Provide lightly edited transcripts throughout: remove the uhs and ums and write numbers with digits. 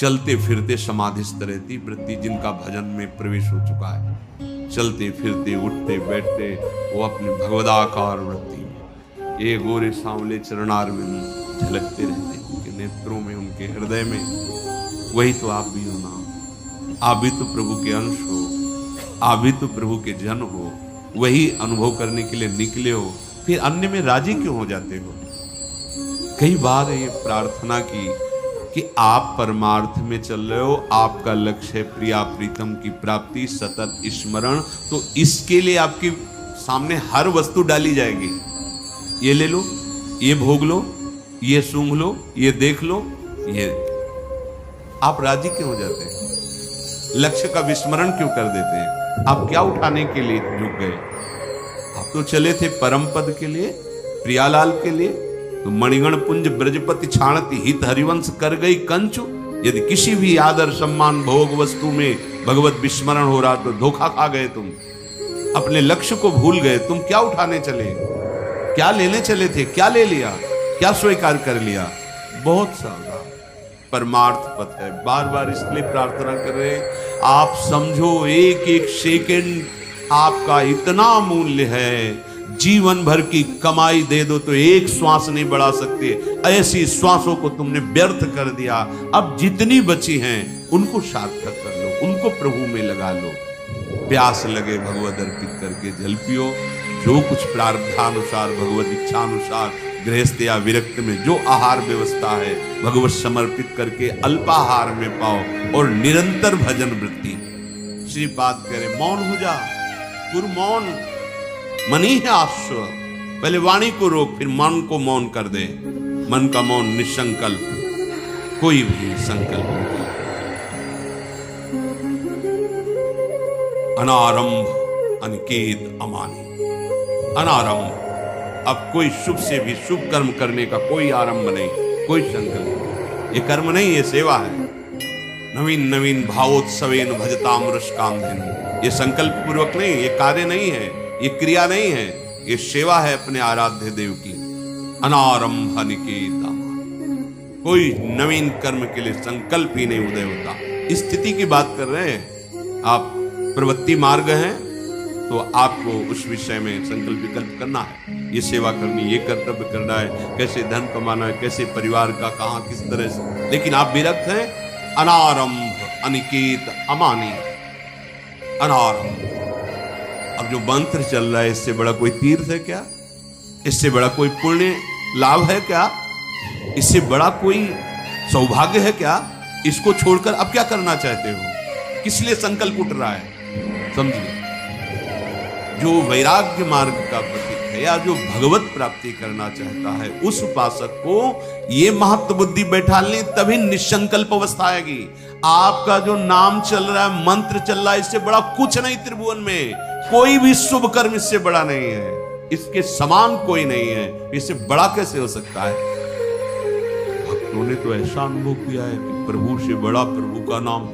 चलते फिरते समाधिस्थ रहती वृत्ति, जिनका भजन में प्रवेश हो चुका है, चलते फिरते उठते बैठते वो अपने भगवदाकार वृत्ति में ये गोरे सांवले चरणारविंद झलकते रहते हैं उनके नेत्रों में, उनके हृदय में। वही तो आप भी हो ना, आप भी तो प्रभु के अंश हो, आप भी तो प्रभु के जन हो, वही अनुभव करने के लिए निकले हो, फिर अन्य में राजी क्यों हो जाते हो? कई बार ये प्रार्थना की कि आप परमार्थ में चल रहे हो, आपका लक्ष्य है प्रिया प्रीतम की प्राप्ति, सतत स्मरण, तो इसके लिए आपके सामने हर वस्तु डाली जाएगी। ये ले लो, ये भोग लो, ये सूंघ लो, ये देख लो, ये। आप राजी क्यों हो जाते हैं? लक्ष्य का विस्मरण क्यों कर देते हैं? आप क्या उठाने के लिए झुक गए? आप तो चले थे परम पद के लिए, प्रियालाल के लिए। तो मणिगण पुंज ब्रजपति छाणति हित हरिवंश कर गई कंचु। यदि किसी भी आदर सम्मान भोग वस्तु में भगवत विस्मरण हो रहा तो धोखा खा गए तुम, अपने लक्ष्य को भूल गए। तुम क्या उठाने चले, क्या लेने चले थे, क्या ले लिया, क्या स्वीकार कर लिया? बहुत सावधान, परमार्थ पथ है। बार बार इसलिए प्रार्थना कर रहे हैं, आप समझो एक एक सेकंड आपका इतना मूल्य है, जीवन भर की कमाई दे दो तो एक श्वास नहीं बढ़ा सकते, ऐसी श्वासों को तुमने व्यर्थ कर दिया। अब जितनी बची हैं उनको सार्थक कर लो, उनको प्रभु में लगा लो। प्यास लगे भगवत अर्पित करके जल पियो, जो कुछ प्रारब्धानुसार भगवत इच्छानुसार गृहस्थ या विरक्त में जो आहार व्यवस्था है भगवत समर्पित करके अल्पाहार में पाओ और निरंतर भजन वृत्ति। श्री बात करे मौन हो जा, गुरु मौन मनी है आश्व। पहले वाणी को रोक, फिर मन को मौन कर दे। मन का मौन निसंकल्प, कोई भी संकल्प नहीं। अनारंभ अनिकेत अमानी, अनारंभ। अब कोई शुभ से भी शुभ कर्म करने का कोई आरंभ नहीं, कोई संकल्प नहीं। ये कर्म नहीं, ये सेवा है। नवीन नवीन भावोत्सवेन भजताम रसकामधेनु। ये संकल्प पूर्वक नहीं, ये कार्य नहीं है, ये क्रिया नहीं है, ये सेवा है अपने आराध्य देव की। अनारंभ अनिकेत अमानी। कोई नवीन कर्म के लिए संकल्प ही नहीं उदय होता। स्थिति की बात कर रहे हैं आप, प्रवृत्ति मार्ग हैं तो आपको उस विषय में संकल्प विकल्प करना है, ये सेवा करनी, ये कर्तव्य करना है, कैसे धन कमाना है, कैसे परिवार का कहां किस तरह से। लेकिन आप विरक्त हैं। अनारंभ अनिकेत अमानी, अनारंभ। अब जो मंत्र चल रहा है, इससे बड़ा कोई तीर्थ है क्या? इससे बड़ा कोई पुण्य लाभ है क्या? इससे बड़ा कोई सौभाग्य है क्या? इसको छोड़कर अब क्या करना चाहते हो? किस लिए संकल्प उठ रहा है? समझिए, जो वैराग्य मार्ग का प्रतीक है या जो भगवत प्राप्ति करना चाहता है, उस उपासक को ये महत्व बुद्धि बैठालनी, तभी निसंकल्प अवस्था आएगी। आपका जो नाम चल रहा है, मंत्र चल रहा है, इससे बड़ा कुछ नहीं त्रिभुवन में। कोई भी शुभ कर्म इससे बड़ा नहीं है, इसके समान कोई नहीं है। इससे बड़ा कैसे हो सकता है? भक्तों ने तो ऐसा अनुभव किया है कि प्रभु से बड़ा प्रभु का नाम,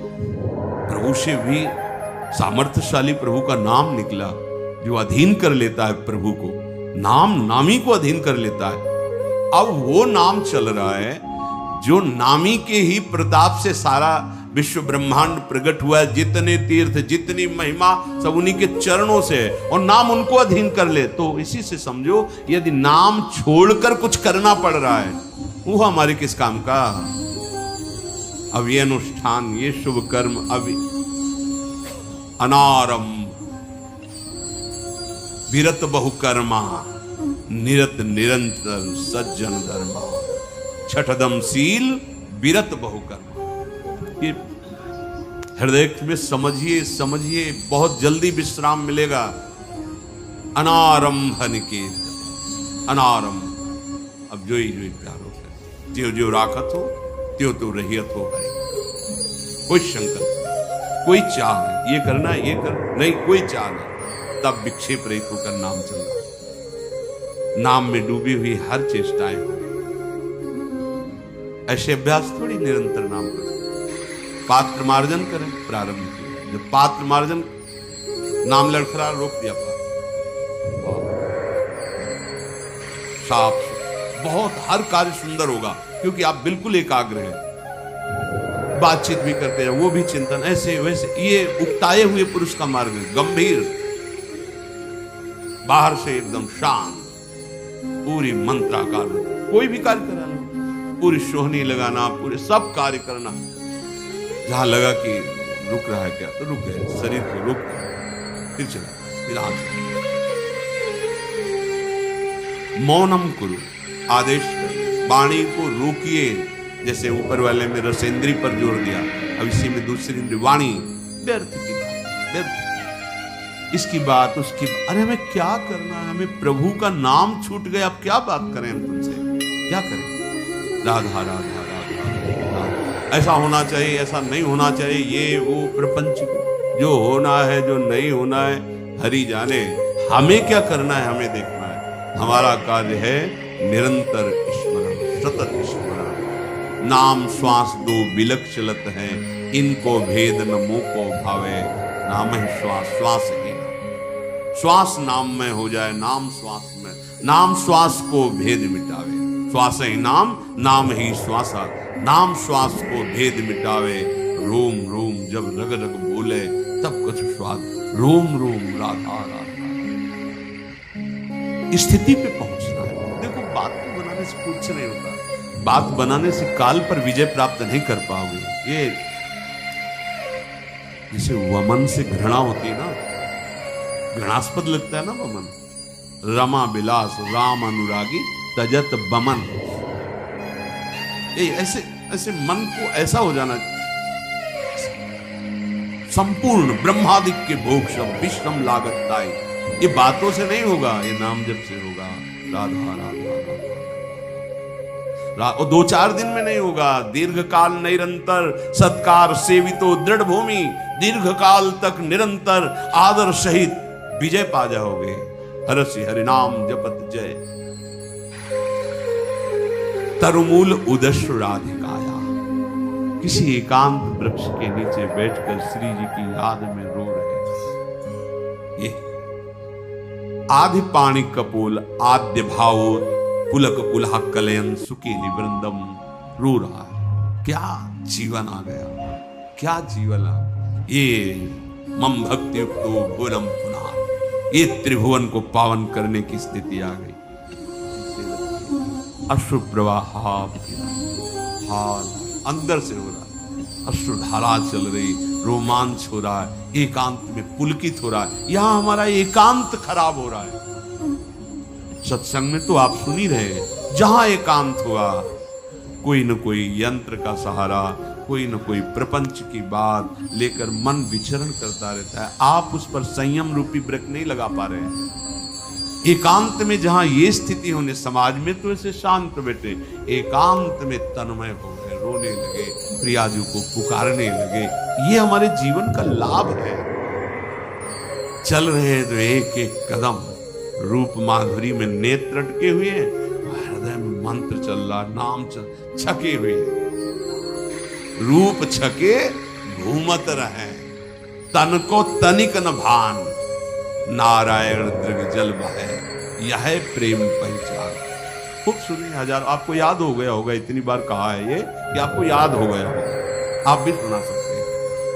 प्रभु से भी सामर्थ्यशाली प्रभु का नाम निकला, जो अधीन कर लेता है प्रभु को, नाम नामी को अधीन कर लेता है। अब वो नाम चल रहा है जो नामी के ही प्रताप से सारा विश्व ब्रह्मांड प्रकट हुआ है। जितने तीर्थ, जितनी महिमा, सब उन्हीं के चरणों से है, और नाम उनको अधीन कर ले। तो इसी से समझो, यदि नाम छोड़कर कुछ करना पड़ रहा है, वो हमारे किस काम का? अब ये अनुष्ठान, ये शुभ कर्म, अब अनारंभ विरत बहुकर्मा, निरत निरंतर सज्जन धर्मा। छठदम शील विरत बहुकर्मा। ये हृदय में समझिए, समझिए, बहुत जल्दी विश्राम मिलेगा। अनारंभ निकेत, अनारंभ। अब जो ही प्यार हो गए, ज्यो ज्यो राखत हो त्यों तो रहियत हो गई। कोई संकल्प, कोई चाह नहीं, ये करना ये कर नहीं, कोई चाह नहीं। तब विक्षेप रहित होकर नाम चल रहा है। नाम में डूबी हुई हर चेष्टाएं हो। ऐसे अभ्यास थोड़ी निरंतर नाम करें। पात्र मार्जन करें, प्रारंभ किया, जब पात्र मार्जन नाम लड़खड़ा, रोक दिया पात्र, साफ, बहुत हर कार्य सुंदर होगा, क्योंकि आप बिल्कुल एकाग्र हैं। बातचीत भी करते हैं, वो भी चिंतन, ऐसे वैसे। ये उकताए हुए पुरुष का मार्ग है, गंभीर, बाहर से एकदम शांत, पूरी मंत्राकार, कोई भी कार्य करा लो, पूरी सोहनी लगाना, पूरे सब कार्य करना। जहां लगा कि रुक रहा है क्या, तो रुक गए, शरीर को रुक गए, फिर चला, फिर आगे। मौनम कुरु, आदेश करें, वाणी को रोकिए। जैसे ऊपर वाले में रसेंद्री पर जोर दिया, अब इसी में दूसरी इंद्री वाणी, व्यर्थ की बात, व्यर्थ, इसकी बात उसकी, अरे हमें क्या करना है, हमें प्रभु का नाम छूट गया, अब क्या बात करें हम तुमसे, क्या करें। राधा राधा राधा राधा, ऐसा होना चाहिए, ऐसा नहीं होना चाहिए, ये वो प्रपंच, जो होना है जो नहीं होना है हरि जाने। हमें क्या करना है, हमें देखना है। हमारा कार्य है निरंतर स्मरण, सतत स्मरण। नाम श्वास दो बिलक चलत है, इनको भेद न मुंह को भावे। नाम है श्वास, श्वास ही नाम, श्वास नाम में हो जाए, नाम श्वास में, नाम श्वास को भेद मिटावे। श्वास ही नाम, नाम ही श्वासा, नाम श्वास को भेद मिटावे। रोम रोम जब रग रग बोले, तब कुछ स्वाद, रोम रोम राधा राधा। स्थिति पे पहुंचना है। देखो, बात को बनाने से कुछ नहीं होता, बात बनाने से काल पर विजय प्राप्त नहीं कर पाओगे। ये जैसे वमन से घृणा होती है ना, घृणास्पद लगता है ना वमन। रमा बिलास राम अनुरागी तजत बमन, ये ऐसे ऐसे मन को ऐसा हो जाना, संपूर्ण ब्रह्मादिक के भोग सब विश्रम लागत ताई। ये बातों से नहीं होगा, ये नाम जप से होगा। राधा राधा राधा, और 2-4 दिन में नहीं होगा, दीर्घ काल निरंतर सत्कार सेवितो दृढ़ भूमि, दीर्घ काल तक निरंतर आदर सहित विजय पा जाओगे। हरसि हरिनाम जपत जय, तरुमूल उदश्र राधिकाया। किसी एकांत वृक्ष के नीचे बैठकर श्री जी की याद में रो रहे। ये आदि पाणी कपोल आद्य भावो पुलक पुलह कलयन सुखी निवृंदम, रो रहा है। क्या जीवन आ गया, क्या जीवन आ, ये मम भक्ति युक्तो भूलम पुनः, ये त्रिभुवन को पावन करने की स्थिति आ गई। अश्रु प्रवाह अंदर से हो रहा, अश्रुधारा चल रही, रोमांच हो रहा है, एकांत में पुलकित हो रहा है। यहां हमारा एकांत खराब हो रहा है। सत्संग में तो आप सुन ही रहे, जहां एकांत हुआ, कोई न कोई यंत्र का सहारा, कोई न कोई प्रपंच की बात लेकर मन विचरण करता रहता है। आप उस पर संयम रूपी ब्रेक नहीं लगा पा रहे हैं। एकांत में जहां ये स्थिति होने, समाज में तो ऐसे शांत बैठे, एकांत में तन्मय हो गए, रोने लगे, प्रियाजू को पुकारने लगे। ये हमारे जीवन का लाभ है। चल रहे हैं तो एक एक कदम रूप माधुरी में नेत्र अटके हुए हैं, हृदय में मंत्र चल रहा, नाम चल, छके हुए, रूप छके घूमत रहे, तन को तनिक न भान, नारायण दृग जल बहे, यह प्रेम पहचान। खूब सुनिए, हजार आपको याद हो गया होगा, इतनी बार कहा है ये कि आपको याद हो गया होगा, आप भी सुना सकते हैं।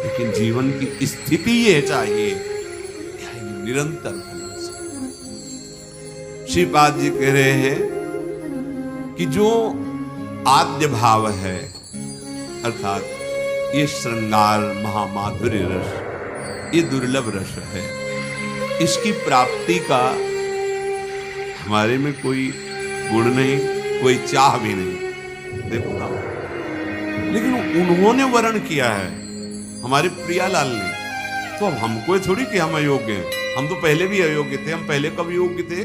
लेकिन जीवन की स्थिति ये चाहिए निरंतर। श्रीपाद जी कह रहे हैं कि जो आद्य भाव है, अर्थात ये श्रृंगार महामाधुर्य रस, ये दुर्लभ रस है, इसकी प्राप्ति का हमारे में कोई गुण नहीं, कोई चाह भी नहीं। देखो ना, लेकिन उन्होंने वर्ण किया है, हमारे प्रियालाल ने, तो अब हमको थोड़ी कि हम अयोग्य हैं। हम तो पहले भी अयोग्य थे। हम पहले कब योग्य थे?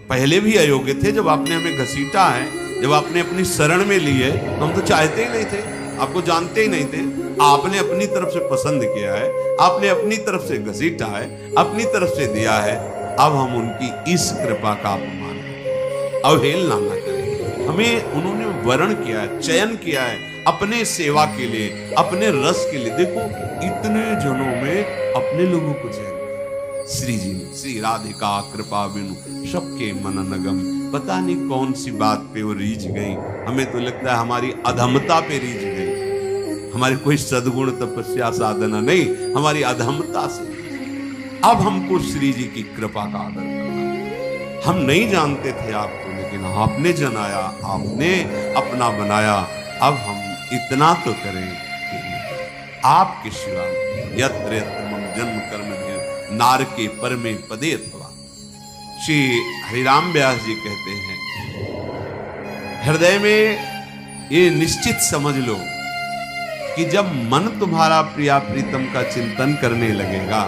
पहले भी अयोग्य थे, जब आपने हमें घसीटा है, जब आपने अपनी शरण में ली है, तो हम तो चाहते ही नहीं थे, आपको जानते ही नहीं थे। आपने अपनी तरफ से पसंद किया है, आपने अपनी तरफ से घसीटा है, अपनी तरफ से दिया है। अब हम उनकी इस कृपा का अपमान, अवहेलना न करें। हमें उन्होंने वर्ण किया है, चयन किया है अपने सेवा के लिए, अपने रस के लिए। देखो, इतने जनों में अपने लोगों को चयन, श्री जी ने, श्री राधिका कृपा बिनु सबके मन नगम। पता नहीं कौन सी बात पे वो रीझ गई, हमें तो लगता है हमारी अधमता पे रीझ गई। हमारी कोई सद्गुण तपस्या साधना नहीं, हमारी अधमता से। अब हमको श्री जी की कृपा का आदर करना है। हम नहीं जानते थे आपको, लेकिन आपने जनाया, आपने अपना बनाया। अब हम इतना तो करें कि आपके सिवा यत्र यत्र मम जन्म कर्म भी नारके परमे पदे अथवा। श्री हरिराम व्यास जी कहते हैं, हृदय में ये निश्चित समझ लो कि जब मन तुम्हारा प्रिया प्रीतम का चिंतन करने लगेगा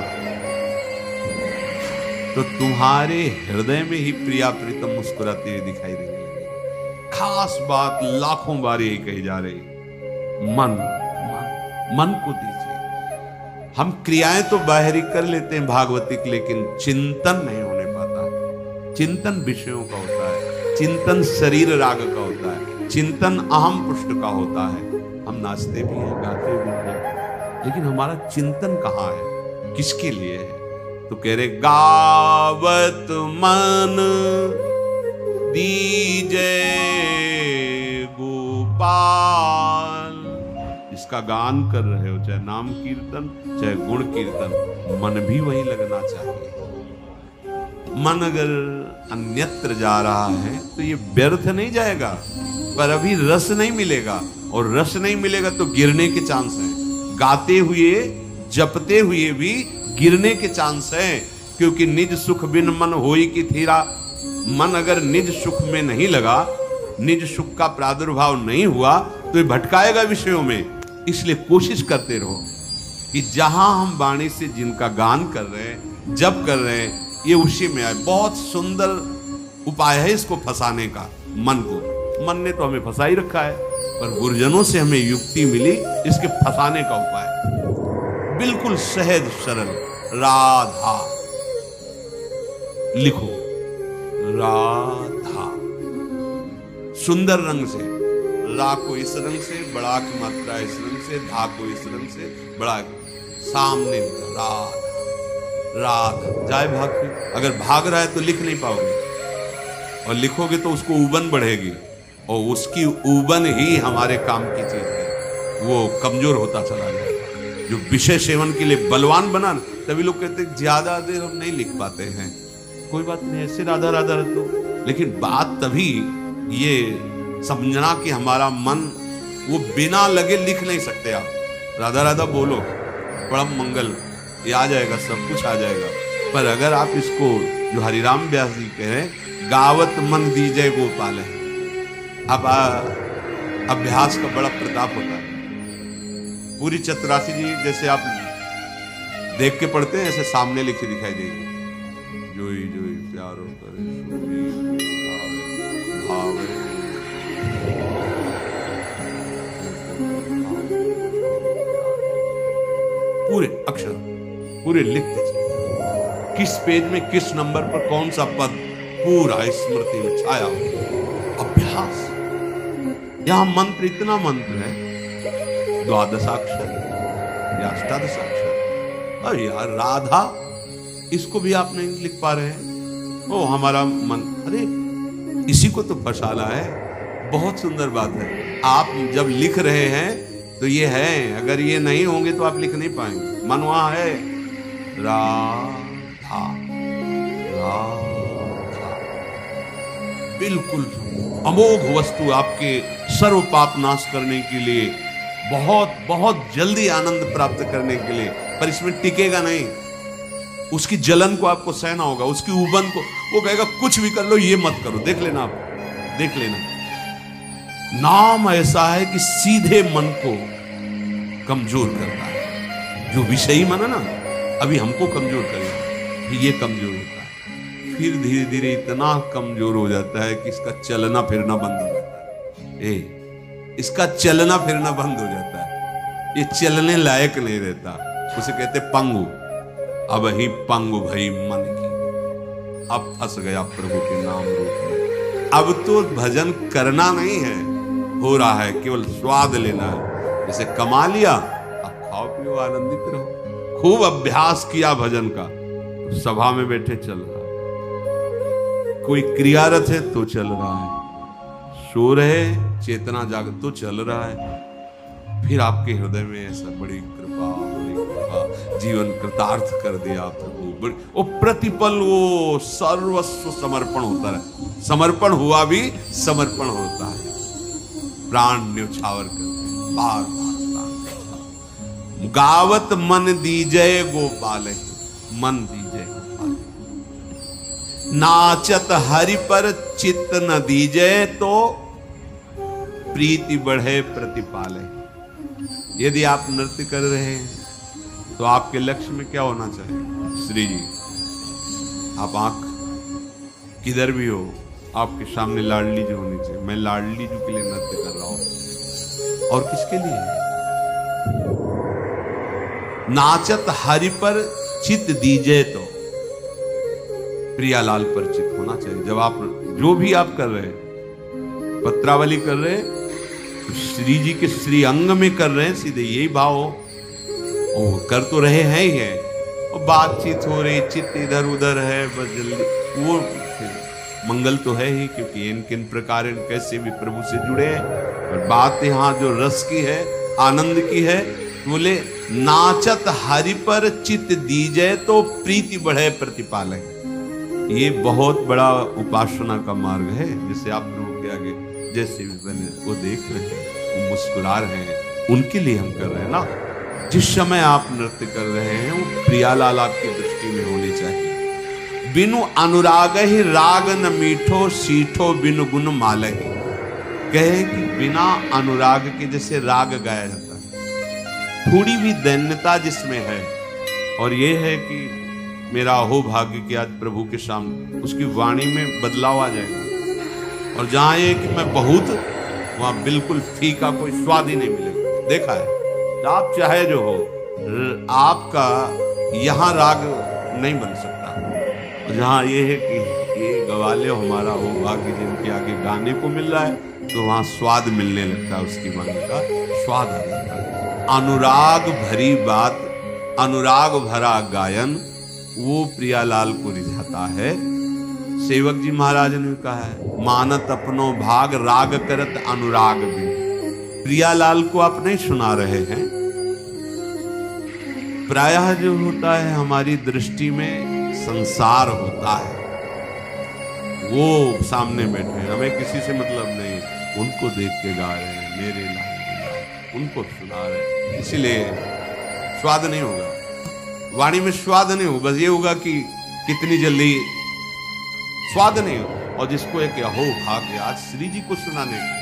तो तुम्हारे हृदय में ही प्रिया प्रीतम मुस्कुराते हुए दिखाई देंगे। खास बात लाखों बार यही कही जा रही, मन मन मन को दीजिए। हम क्रियाएं तो बाहरी कर लेते हैं भागवतिक, लेकिन चिंतन नहीं होने पाता। चिंतन विषयों का होता है, चिंतन शरीर राग का होता है, चिंतन अहम पुष्ट का होता है। हम नाचते भी हैं, गाते भी हैं, लेकिन हमारा चिंतन कहाँ है, किसके लिए है? तो कह रहे गावत मन दीजे गोपाल। इसका गान कर रहे हो, चाहे नाम कीर्तन चाहे गुण कीर्तन, मन भी वही लगना चाहिए। मन अगर अन्यत्र जा रहा है तो ये व्यर्थ नहीं जाएगा, पर अभी रस नहीं मिलेगा, और रस नहीं मिलेगा तो गिरने के चांस है। गाते हुए जपते हुए भी गिरने के चांस है, क्योंकि निज सुख बिन मन होई की थीरा। मन अगर निज सुख में नहीं लगा, निज सुख का प्रादुर्भाव नहीं हुआ, तो ये भटकाएगा विषयों में। इसलिए कोशिश करते रहो कि जहां हम वाणी से जिनका गान कर रहे हैं, जप कर रहे हैं, ये उसी में आए। बहुत सुंदर उपाय है इसको फंसाने का, मन को। मन ने तो हमें फंसा ही रखा है, पर गुरुजनों से हमें युक्ति मिली इसके फंसाने का उपाय। बिल्कुल सहज सरल, राधा लिखो, राधा सुंदर रंग से, रा को इस रंग से, बड़ा की मात्रा इस रंग से, धा को इस रंग से, बड़ा सामने राधा राधा। जाए भाग के, अगर भाग रहा है तो लिख नहीं पाओगे, और लिखोगे तो उसको उबन बढ़ेगी, और उसकी उबन ही हमारे काम की चीज है। वो कमजोर होता चला जाएगा। जो विषय सेवन के लिए बलवान बना, तभी लोग कहते हैं ज्यादा देर हम नहीं लिख पाते हैं। कोई बात नहीं, ऐसे राधा राधा रख दो, लेकिन बात तभी ये समझना कि हमारा मन वो बिना लगे लिख नहीं सकते। आप राधा राधा बोलो, परम मंगल, ये आ जाएगा, सब कुछ आ जाएगा। पर अगर आप इसको, जो हरिराम व्यास जी कह रहे हैं, गावत मन दीजय गोपाल है, अब अभ्यास का बड़ा प्रताप होता है। पूरी चतुरासी जी जैसे आप देख के पढ़ते हैं, ऐसे सामने लिखी दिखाई देगी। जोई जोई प्यारो करे भावे, पूरे अक्षर पूरे लिखते चले, किस पेज में किस नंबर पर कौन सा पद, पूरा स्मृति में छाया हो। अभ्यास। यहां मंत्र, इतना मंत्र है, द्वादशाक्षर या अष्टादशाक्षर। और यार राधा, इसको भी आप नहीं लिख पा रहे हैं। ओ हमारा मन, अरे इसी को तो फसाना है। बहुत सुंदर बात है, आप जब लिख रहे हैं तो ये है, अगर ये नहीं होंगे तो आप लिख नहीं पाएंगे। मन वहां है, राधा राधा, बिल्कुल अमोघ वस्तु आपके सर्व पाप नाश करने के लिए, बहुत बहुत जल्दी आनंद प्राप्त करने के लिए। पर इसमें टिकेगा नहीं, उसकी जलन को आपको सहना होगा, उसकी उबन को। वो कहेगा कुछ भी कर लो, ये मत करो, देख लेना, आप देख लेना। नाम ऐसा है कि सीधे मन को कमजोर करता है। जो विषयी मन है ना, अभी हमको कमजोर करेगा, फिर ये कमजोर होता है, फिर धीरे धीरे इतना कमजोर हो जाता है कि इसका चलना फिरना बंद हो जाता है। इसका चलना फिरना बंद हो जाता है, ये चलने लायक नहीं रहता। उसे कहते पंगु। अब ही पंगु भई मन की, अब फंस गया प्रभु के नाम रूप में। अब तो भजन करना नहीं है, हो रहा है केवल स्वाद लेना है। जैसे कमा लिया, अब खाओ पियो आनंदित रहो। खूब अभ्यास किया भजन का, तो सभा में बैठे चल रहा है, कोई क्रियारत है तो चल रहा है, सो रहे चेतना जाग तो चल रहा है। फिर आपके हृदय में ऐसा बड़ी कृपा, जीवन कृतार्थ कर दिया प्रभु। वो प्रतिपल वो सर्वस्व समर्पण होता है, समर्पण हुआ भी समर्पण होता है। प्राण न्योछावर करते हैं, बार बार प्राण न्योछावर। गावत मन दीजय गोपाल, मन दीजय गोपाल। नाचत हरि पर चित्त न दीजय, तो प्रीति बढ़े प्रतिपाले। यदि आप नृत्य कर रहे हैं तो आपके लक्ष्य में क्या होना चाहिए? श्री जी, आप आंख किधर भी हो, आपके सामने लाडली जी होनी चाहिए। मैं लाडली जी के लिए नृत्य कर रहा हूं, और किसके लिए? नाचत हरि पर चित दीजे, तो प्रियालाल पर चित होना चाहिए। जब आप जो भी आप कर रहे हैं, पत्रावली कर रहे हैं, श्री जी के श्री अंग में कर रहे हैं, सीधे यही भाव हो। ओ, कर तो रहे हैं ही है, और बातचीत हो रही, चित्त इधर उधर है, बस जल्दी वो मंगल तो है ही, क्योंकि इन किन प्रकार कैसे भी प्रभु से जुड़े हैं। और बात यहाँ जो रस की है, आनंद की है, बोले नाचत हरि पर चित्त दीजय, तो प्रीति बढ़े प्रतिपाले। ये बहुत बड़ा उपासना का मार्ग है, जिसे आप प्रभु के आगे जैसे भी बने वो देख रहे हैं, वो मुस्कुरा रहे हैं, उनके लिए हम कर रहे हैं ना। जिस समय आप नृत्य कर रहे हैं, वो प्रियालाल आपकी दृष्टि में होनी चाहिए। बिनु अनुराग ही राग न मीठो, सीठो बिनु गुण मालही। कहे कि बिना अनुराग के जैसे राग गाया जाता है, थोड़ी भी दैन्यता जिसमें है, और ये है कि मेरा अहो भाग्य कि आज प्रभु के सामने उसकी वाणी में बदलाव आ जाएगा। और जहां ये कि मैं बहुत, वहां बिल्कुल फीका कोई स्वाद ही नहीं मिलेगा। देखा है, आप चाहे जो हो, आपका यहां राग नहीं बन सकता। जहां ये है कि ये गवाले हमारा हो भाग्य, जिनके आगे गाने को मिल रहा है, तो वहां स्वाद मिलने लगता है, उसकी वाणी का स्वाद आ जाता है। अनुराग भरी बात, अनुराग भरा गायन, वो प्रियालाल को रिझाता है। सेवक जी महाराज ने कहा है, मानत अपनो भाग राग करत अनुराग भी। प्रियालाल को आप नहीं सुना रहे हैं। प्रायः जो होता है हमारी दृष्टि में संसार होता है, वो सामने बैठे हैं, हमें किसी से मतलब नहीं, उनको देख के गा रहे हैं, मेरे लाल उनको सुना रहे हैं। इसीलिए स्वाद नहीं होगा, वाणी में स्वाद नहीं होगा। बस ये होगा कि कितनी जल्दी, स्वाद नहीं हो। और जिसको एक अहो भाग्य आज श्री जी को सुनाने को,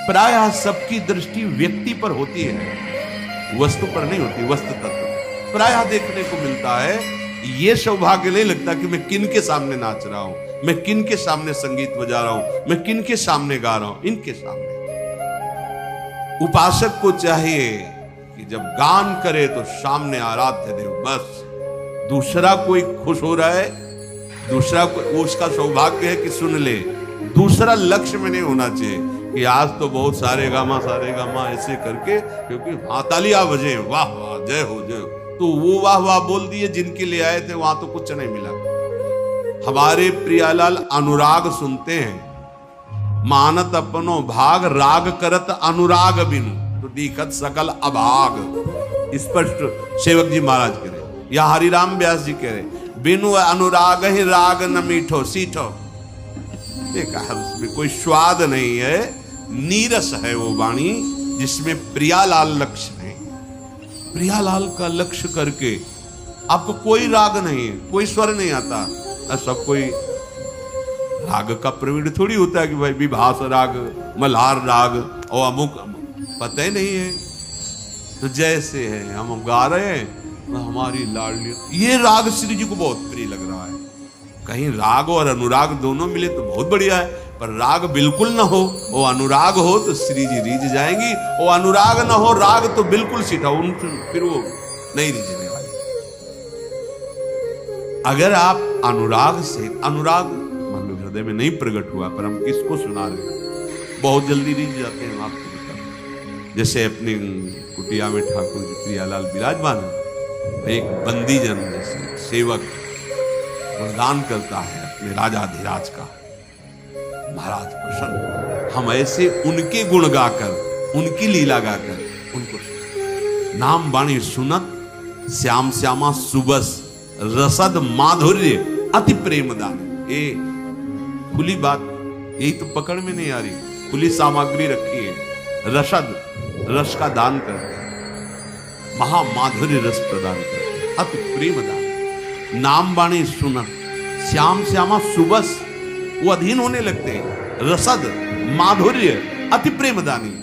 प्रायः सबकी दृष्टि व्यक्ति पर होती है, वस्तु पर नहीं होती। वस्तु तत्व प्रायः देखने को मिलता है। ये सौभाग्य नहीं लगता कि मैं किन के सामने नाच रहा हूं, मैं किन के सामने संगीत बजा रहा हूं, मैं किन के सामने गा रहा हूं, इनके सामने। उपासक को चाहिए कि जब गान करे तो सामने आराध्य देव, बस दूसरा कोई खुश हो रहा है, दूसरा वो उसका सौभाग्य है कि सुन ले। दूसरा लक्ष्य में नहीं होना चाहिए कि आज तो बहुत सारे गामा ऐसे करके, क्योंकि तालियां बजे, वाह वाह जय हो जय हो, तो वो वाह वाह बोल दिए, जिनके लिए आए थे वहां तो कुछ नहीं मिला। हमारे प्रियालाल अनुराग सुनते हैं, मानत अपनो भाग राग करत अनुराग बिनु, तो दीखत सकल अभाग। स्पष्ट सेवक जी महाराज कह रहे, या हरिराम व्यास जी कह रहे, बिनु अनुराग ही राग न मीठो सीठो। देखा है, उसमें कोई स्वाद नहीं है, नीरस है वो वाणी, जिसमें प्रियालाल लक्ष्य नहीं। प्रियालाल का लक्ष्य करके आपको कोई राग नहीं है, कोई स्वर नहीं आता। ऐसा कोई राग का प्रवीण थोड़ी होता है कि भाई विभास राग, मल्हार राग और अमुक, पता ही नहीं है। तो जैसे है हम गा रहे हैं, हमारी लाडली, ये राग श्री जी को बहुत प्रिय लग रहा है। कहीं राग और अनुराग दोनों मिले तो बहुत बढ़िया है, पर राग बिल्कुल ना हो, वो अनुराग हो तो श्री जी रीझ जाएंगी, वो अनुराग ना हो, राग तो बिल्कुल सीधा, फिर वो नहीं रीझने वाली। अगर आप अनुराग से, अनुराग मान लो हृदय में नहीं प्रकट हुआ, पर हम किसको सुना रहे हैं, बहुत जल्दी रीझ जाते हैं। आपको जैसे अपने कुटिया में ठाकुर जी प्रियालाल विराजमान है, एक बंदी जन जैसे सेवक गुणगान करता है अपने राजाधिराज का, महाराज प्रसन्न। हम ऐसे उनके गुण गाकर, उनकी लीला गाकर नाम बाणी सुनत श्याम श्यामा सुबस रसद माधुर्य अति प्रेम दान। ए खुली बात, यही तो पकड़ में नहीं आ रही। खुली सामग्री रखी है। रसद, रस का दान करते हैं, महामाधुर्य रस प्रदान करते हैं, अति प्रेम दान। नाम बाणी सुनत श्याम श्यामा सुबस, वो अधीन होने लगते हैं। रसद माधुर्य अति प्रेम दानी,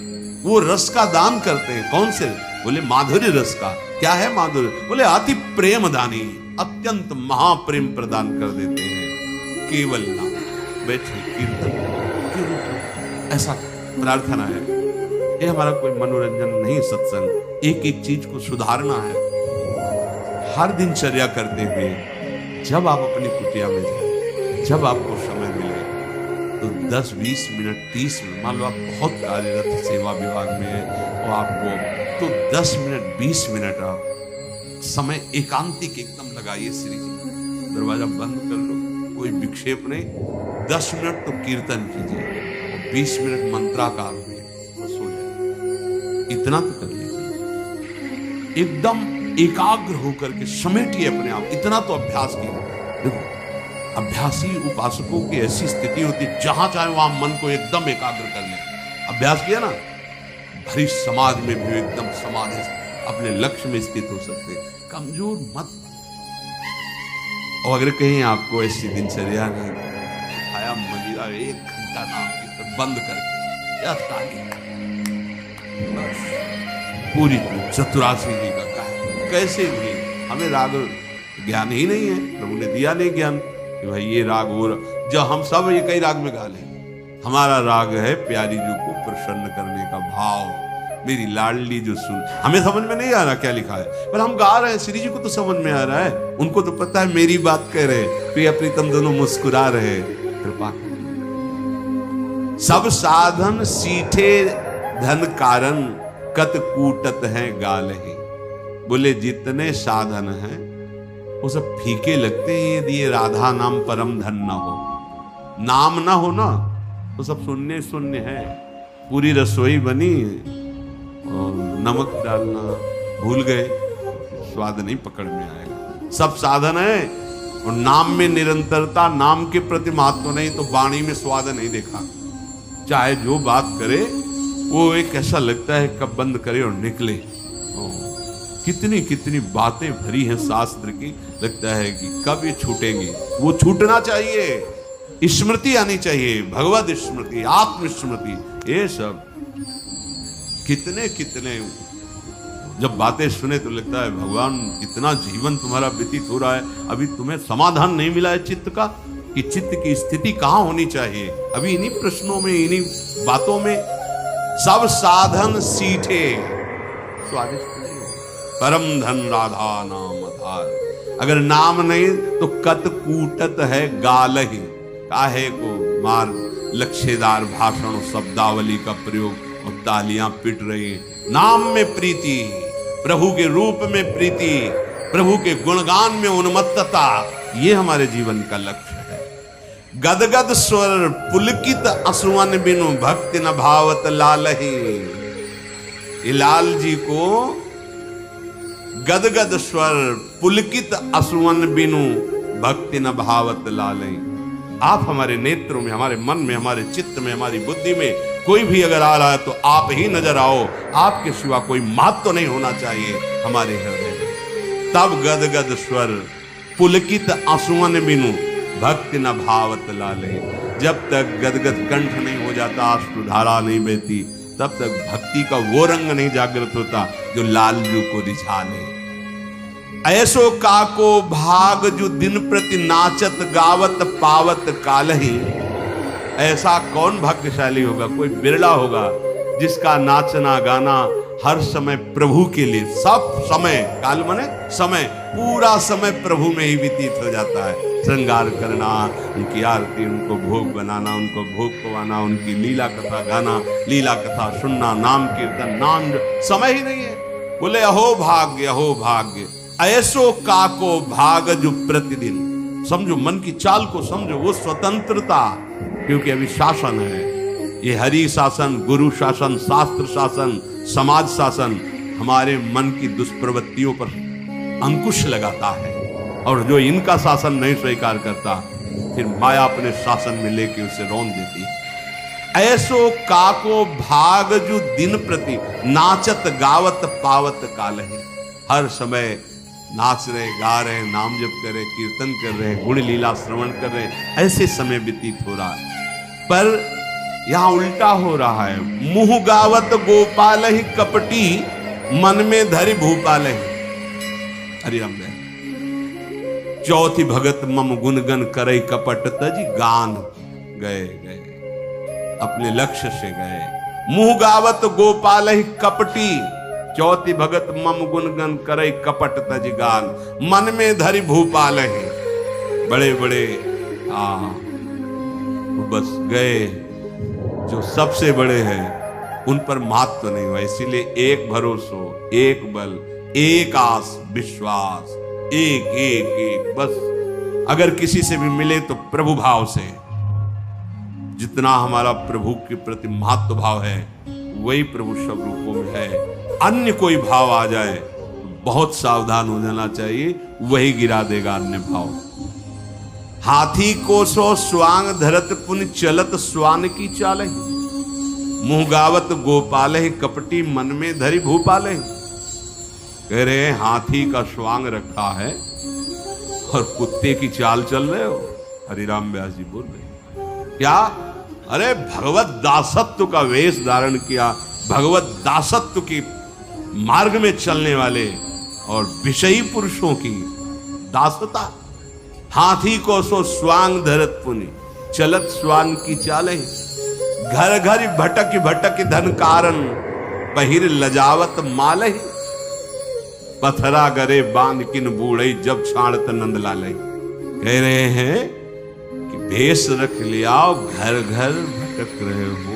वो रस का दान करते हैं। कौन से? बोले माधुर्य रस का। क्या है माधुर्य? बोले अति प्रेम दानी, अत्यंत महाप्रेम प्रदान कर देते हैं। केवल नाम, बैठे कीर्तन, ऐसा प्रार्थना है। ये हमारा कोई मनोरंजन नहीं, सत्संग एक एक चीज को सुधारना है। हर दिनचर्या करते हुए जब आप अपनी कुटिया में जाए, जब आपको समय मिले तो 10-20 मिनट 30 मिनट, मान लो आप बहुत कार्यरत सेवा विभाग में है और आपको तो 10 मिनट 20 मिनट आप समय एकांतिक एकदम लगाइए। श्री जी दरवाजा बंद कर लो, कोई विक्षेप नहीं। 10 मिनट तो कीर्तन कीजिए और 20 मिनट मंत्राकार में सो जाए। इतना तो कर लीजिए, एकदम एकाग्र होकर के समेटिए अपने आप। इतना तो अभ्यास कीजिए। देखो अभ्यासी उपासकों की ऐसी स्थिति होती है जहां चाहे वहां मन को एकदम एकाग्र कर ले। अभ्यास किया ना, भरी समाज में भी एकदम समाधि अपने लक्ष्य में स्थित हो सकते। कमजोर मत। और अगर कहीं आपको ऐसी दिनचर्या नहीं, खाया मदिरा 1 घंटा नाम कीर्तन बंद करके या बस पूरी चतुरासी जी का कहा। कैसे भी हमें राग ज्ञान ही नहीं है, प्रभु ने दिया नहीं ज्ञान कि भाई ये राग हो रहा। जब हम सब ये कई राग में गा लें, हमारा राग है प्यारी जी को प्रसन्न करने का भाव। मेरी लाडली जो सुन, हमें समझ में नहीं आ रहा क्या लिखा है, पर हम गा रहे हैं। श्री जी को तो समझ में आ रहा है, उनको तो पता है मेरी बात कह रहे, प्रिय प्रीतम दोनों मुस्कुरा रहे। कृपा सब साधन सीठे धन कारण कत कूटत है गाल ही। बोले जितने साधन हैं वो सब फीके लगते हैं यदि ये राधा नाम परम धन ना हो। नाम ना हो ना तो सब शून्य शून्य है। पूरी रसोई बनी और नमक डालना भूल गए, स्वाद नहीं पकड़ में आएगा। सब साधन है और नाम में निरंतरता, नाम के प्रति महत्व नहीं तो वाणी में स्वाद नहीं देखा। चाहे जो बात करे वो एक ऐसा लगता है कब बंद करे और निकले। कितनी कितनी बातें भरी हैं शास्त्र की, लगता है कि कब ये छूटेंगी। वो छूटना चाहिए, स्मृति आनी चाहिए, भगवत स्मृति, आत्म स्मृति। ये सब कितने कितने जब बातें सुने तो लगता है भगवान कितना जीवन तुम्हारा व्यतीत हो रहा है, अभी तुम्हें समाधान नहीं मिला है चित्त का कि चित्त की स्थिति कहां होनी चाहिए। अभी इन्हीं प्रश्नों में, इन्हीं बातों में सब साधन सीठे, स्वादिष्ट परम धन राधा नाम आधार। अगर नाम नहीं तो कत कूटत है गाल ही। काहे को मार लक्ष्यदार भाषण शब्दावली का प्रयोग और तालियां पिट रही। नाम में प्रीति, प्रभु के रूप में प्रीति, प्रभु के गुणगान में उन्मत्तता, ये हमारे जीवन का लक्ष्य है। गदगद स्वर पुलकित असुवन बिनु भक्ति न भावत लालही। ये लाल जी को गदगद स्वर पुलकित असुवन बिनु भक्ति न भावत लालही। आप हमारे नेत्रों में, हमारे मन में, हमारे चित्त में, हमारी बुद्धि में कोई भी अगर आ रहा है तो आप ही नजर आओ। आपके सिवा कोई महत्व तो नहीं होना चाहिए हमारे हृदय में। तब गदगद स्वर पुलकित आंसुअन बिनु भक्ति न भावत लालही। जब तक गदगद कंठ नहीं हो जाता, अश्रुधारा नहीं बहती, तब तक भक्ति का वो रंग नहीं जागृत होता जो लालजू को रिझा ले। ऐसो काको भाग जो दिन प्रति नाचत गावत पावत कालही। ऐसा कौन भाग्यशाली होगा, कोई बिरला होगा जिसका नाचना गाना हर समय प्रभु के लिए, सब समय, काल माने समय, पूरा समय प्रभु में ही व्यतीत हो जाता है। श्रृंगार करना, उनकी आरती, उनको भोग बनाना, उनको भोग पवाना, उनकी लीला कथा गाना, लीला कथा सुनना, नाम कीर्तन, नाम, समय ही नहीं है। बोले अहो भाग्य, अहो भाग्य। ऐसो काको भाग जो प्रतिदिन। समझो, मन की चाल को समझो, वो स्वतंत्रता, क्योंकि अभी शासन है, ये हरि शासन, गुरु शासन, शास्त्र शासन, समाज शासन, हमारे मन की दुष्प्रवृत्तियों पर अंकुश लगाता है, और जो इनका शासन नहीं स्वीकार करता फिर माया अपने शासन में लेके उसे रौंद देती है। ऐसो काको भाग जो दिन प्रति नाचत गावत पावत कालहि। हर समय नाच रहे, गा रहे, नाम जप कर रहे, कीर्तन कर रहे, गुण लीला श्रवण कर रहे, ऐसे समय व्यतीत हो रहा है। पर यहां उल्टा हो रहा है। मुंह गावत गोपाल ही कपटी, मन में धरि भूपाल ही। हरि राम। चौथी भगत मम गुणगन करई कपट तज गान। गए अपने लक्ष्य से गए। मुंह गावत गोपाल ही कपटी, चौथी भगत मम गुणगन करई कपट तज गान। मन में धरि भूपाल ही। बड़े बड़े बस गए, जो सबसे बड़े हैं उन पर महत्व नहीं हुआ। इसीलिए एक भरोसो, एक बल, एक आस, विश्वास, एक एक एक बस। अगर किसी से भी मिले तो प्रभु भाव से। जितना हमारा प्रभु के प्रति महत्व भाव है वही प्रभु सब रूपों में है। अन्य कोई भाव आ जाए तो बहुत सावधान हो जाना चाहिए, वही गिरा देगा अन्य भाव। हाथी को सो स्वांग धरत पुन चलत स्वान की चाल। मुंह गावत गोपाल है कपटी, मन में धरि भूपाल। कह रहे हैं हाथी का स्वांग रखा है और कुत्ते की चाल चल रहे हो। हरिराम व्यास जी बोल रहे क्या? अरे भगवत दासत्व का वेश धारण किया, भगवत दासत्व की मार्ग में चलने वाले और विषयी पुरुषों की दासता। हाथी को सो स्वांग धरत पुनि, चलत स्वान की चाले। घर घर भटक भटक धन कारण, पहिर लजावत मालहि। पथरा गरे बांध किन बूढ़ई, जब छाड़त नंद लालई। कह रहे हैं कि भेष रख लिया, घर घर भटक रहे हो,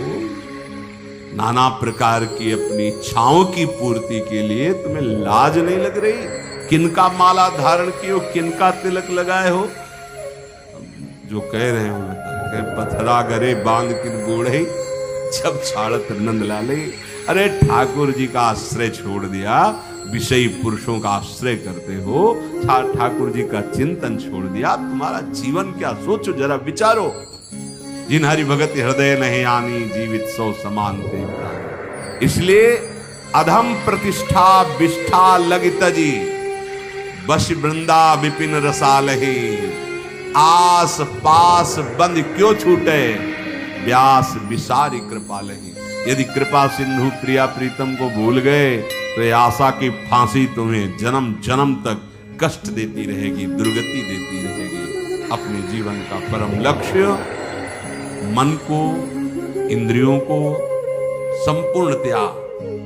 नाना प्रकार की अपनी इच्छाओं की पूर्ति के लिए तुम्हें लाज नहीं लग रही? किनका माला धारण किए हो, किनका तिलक लगाए हो? जो कह रहे हो पथरा गरे बांध किन बूढ़ई, जब छाड़त नंद लालई। अरे ठाकुर जी का आश्रय छोड़ दिया, विषयी पुरुषों का आश्रय करते हो, ठाकुर जी का चिंतन छोड़ दिया, तुम्हारा जीवन क्या? सोचो जरा, विचारो। जिन हरि भगत हृदय नहीं आनी, जीवित सौ समान ते प्राणी। इसलिए अधम प्रतिष्ठा विष्ठा लगित जी, बस वृंदा विपिन रसालहि। आस पास बंद क्यों छूटे, व्यास विसारी कृपालहि। यदि कृपा सिंधु प्रिया प्रीतम को भूल गए तो ये आशा की फांसी तुम्हें जन्म जन्म तक कष्ट देती रहेगी, दुर्गति देती रहेगी। अपने जीवन का परम लक्ष्य मन को, इंद्रियों को संपूर्णतया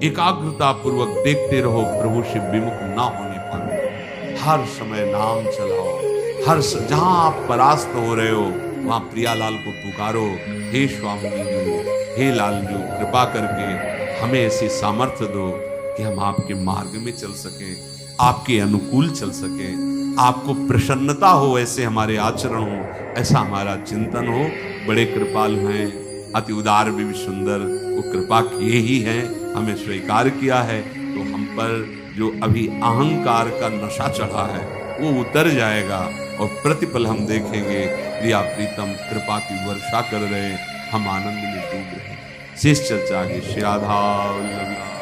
एकाग्रता पूर्वक देखते रहो, प्रभु से विमुख ना होने पाए। हर समय नाम चलाओ, जहां आप परास्त हो रहे हो वहां प्रियालाल को पुकारो, हे स्वामी जी, हे लाल जी, कृपा करके हमें ऐसी सामर्थ्य दो कि हम आपके मार्ग में चल सके, आपके अनुकूल चल सके, आपको प्रसन्नता हो, ऐसे हमारे आचरण हो, ऐसा हमारा चिंतन हो। बड़े कृपालु हैं, अति उदार भी सुंदर, वो कृपा किए ही हैं, हमें स्वीकार किया है। तो हम पर जो अभी अहंकार का नशा चढ़ा है वो उतर जाएगा और प्रतिपल हम देखेंगे प्रिया प्रीतम कृपा की वर्षा कर रहे, हम आनंद में डूब रहे। शेष चर्चा आगे। श्री राधा वल्लभ।